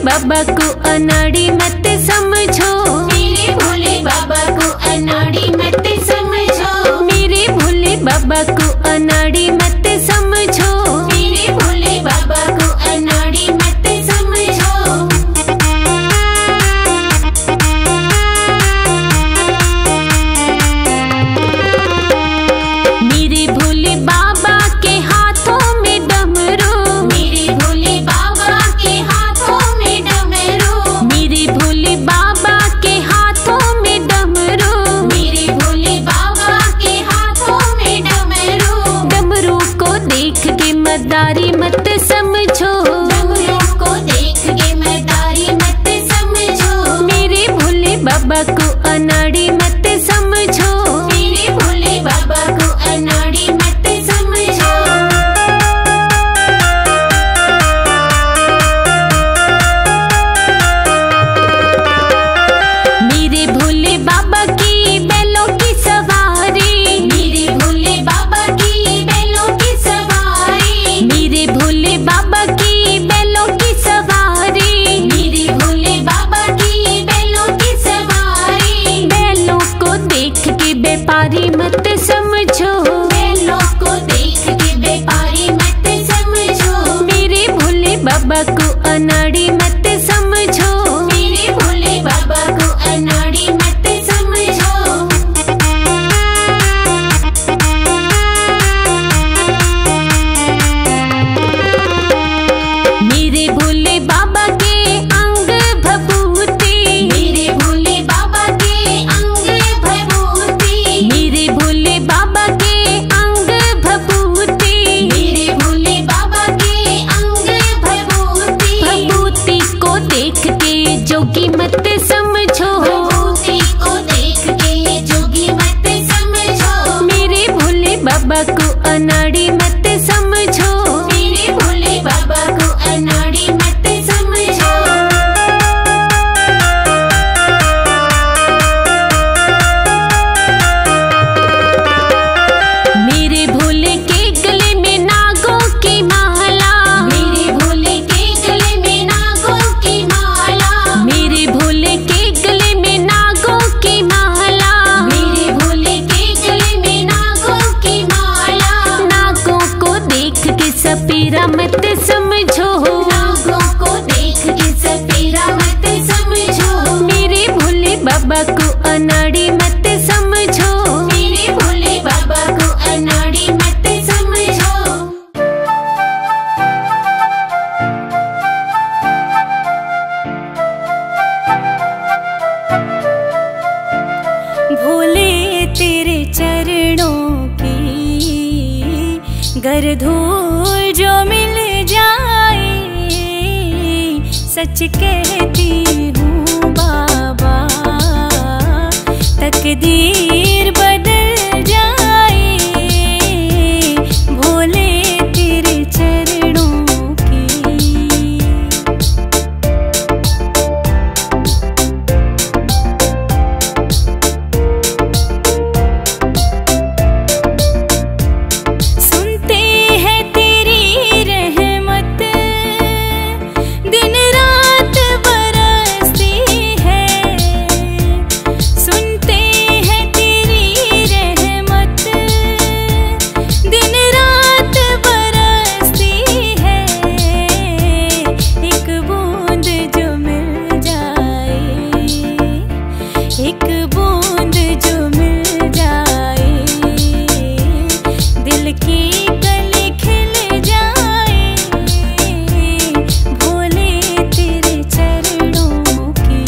बाबा को अनाड़ी मत समझो, मेरे भोले बाबा को अनाड़ी मत समझो, मेरे भोले बाबा को अनाड़ी मत समझो, मेरे भोले बाबा को अनाड़ी मत समझो। मेरे भोले बाबा के हाथों में डमरू, मेरे भोले बाबा के हाथों में डमरू, मेरे भोले बाबा के हाथों में डमरू, मेरे भोले बाबा के हाथों में डमरू। डमरू को देख के मदारी मत समझो, डमरू को देख के मदारी मत समझो, मेरे भोले बाबा को अनाड़ी मत समझो, मेरे भोले बाबा को अनाड़ी मत समझो। मेरे भोले बाबा की बैलों की सवारी, मेरे भोले बाबा की बैलों की सवारी, मेरे भोले बाबा की बैलों की सवारी, मेरे भोले बाबा की बैलों की सवारी। बैलों को देख के व्यापारी मत समझो, बैलों को देख के व्यापारी मत समझो, मेरे भोले बाबा को अनाड़ी मत समझो, मेरे भोले बाबा को अनाड़ी मत समझो। मेरे भोले बाबा के अंग भभूति, मेरे भोले बाबा के अंग भभूति, मेरे भोले बाबा के अंग भभूति, मेरे भोले बाबा के अंग भभूति। भभूति को देख के जोगी मत समझो, भभूति को देख के जोगी मत समझो, मेरे भोले बाबा को अनाड़ी मत समझो, मेरे भोले बाबा को अनाड़ी मत समझो। मेरे भोले के गले में नागों की माला, मेरे भोले के गले में नागों की माला, मेरे भोले के गले में नागों की माला, मेरे भोले के गले में नागों की माला। नागों को देख के सपेरा मत समझो, नागों को देख के सपेरा मत समझो, मेरे भोले बाबा को अनाड़ी मत समझो, मेरे भोले बाबा को अनाड़ी मत समझो। भोले तेरे चरणों की गर धूल जो मिल जाए, सच कहती हूँ बाबा तकदीर बदल जाए, भोले तेरे चरणों की। सुनते हैं तेरी रहमत दिन रात बरसती है, सुनते हैं तेरी रहमत दिन रात बरसती है, एक बूंद जो मिल जाए, एक बूंद जो मिल जाए, दिल की कली खिल जाए, भोले तेरे चरणों की।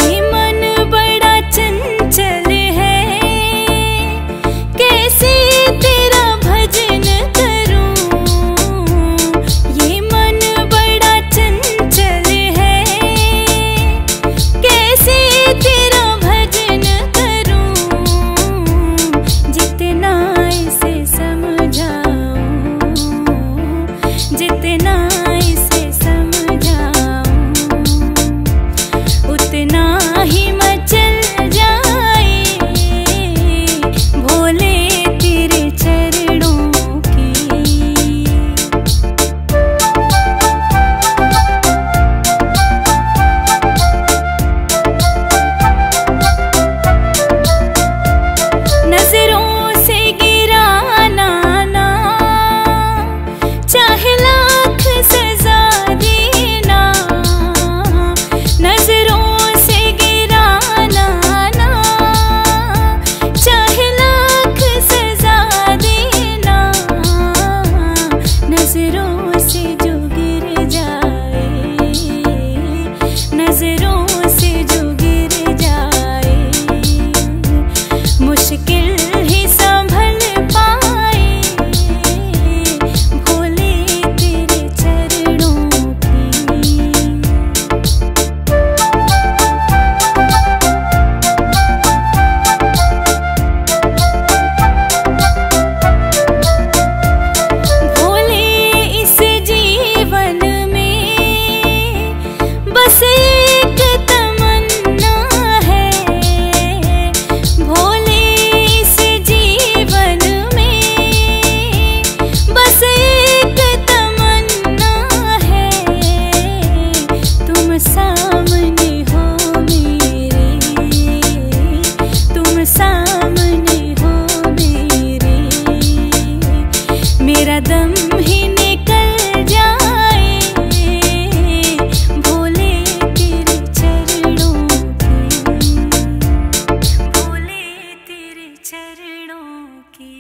ये मन बड़ा चंचल है, कैसे मेरा दम ही निकल जाए भोले तेरे चरणों की, भोले तेरे चरणों की।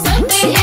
सब है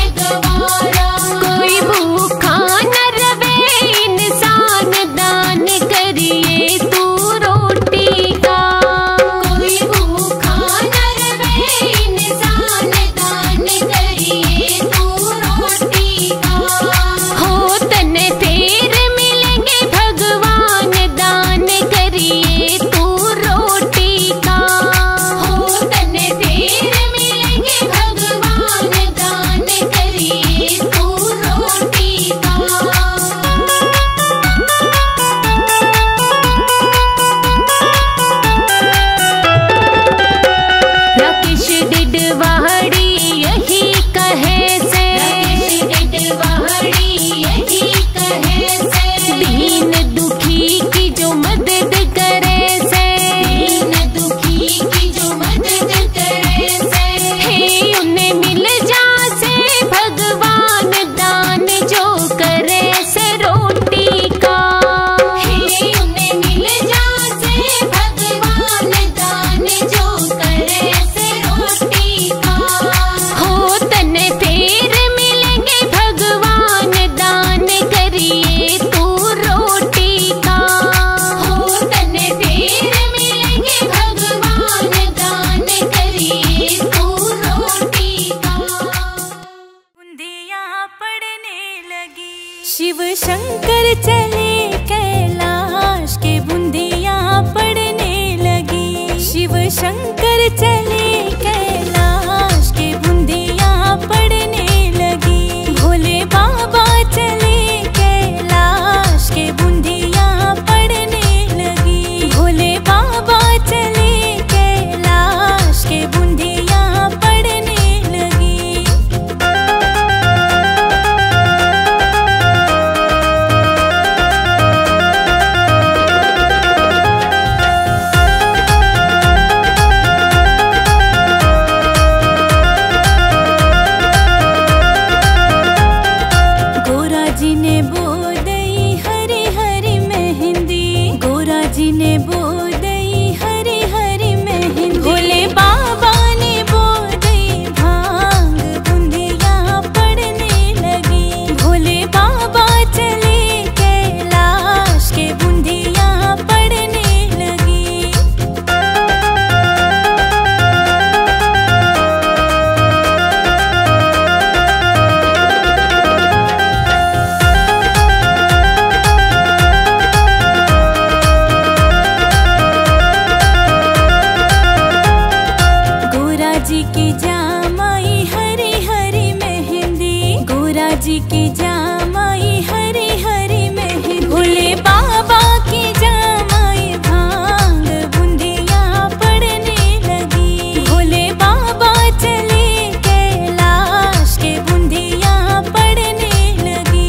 शंकर चले कैलाश के बूंदिया पड़ने लगी। शिव शंकर चले कैलाश के बूंदिया पड़ने लगी। भोले बाबा चले कैलाश के बूंदिया पड़ने लगी। भोले बाबा चले कैलाश के बूंदिया पड़ने लगी। जी की जामाई हरी हरी मेहंदी। भोले बाबा की जामाई भांग बूंदिया पड़ने लगी। भोले बाबा चले कैलाश के बूंदिया पड़ने लगी।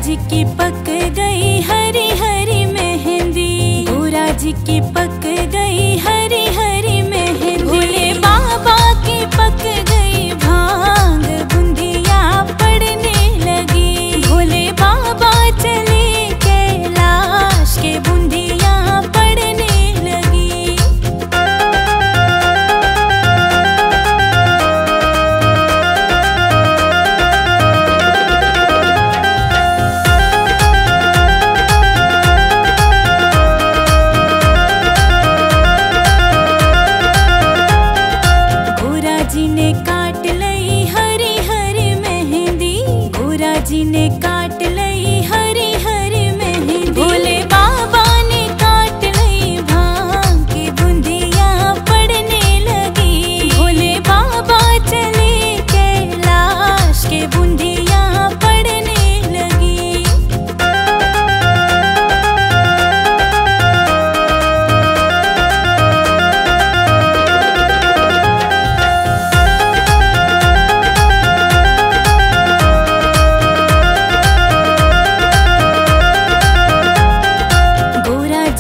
जी की पक गई हरी हरी मेहंदी। भोला जी की पक गई हरी हरी मेहंदी। भोले बाबा की पक गई भांग बूंदिया पड़ने लगी। भोले बाबा चले कैलाश के बूंदिया पड़ने लगी। जी ने काट लई हरी हरी मेहंदी। गोरा जी ने काट लई हरी हरी मेहंदी। भोले बाबा ने काट लई भांग की बूंदिया पड़ने लगी। भोले बाबा चले कैलाश के बूंदिया पड़ने लगी।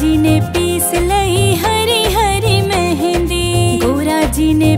जी ने पीस लई हरी हरी मेहंदी। गोरा जी ने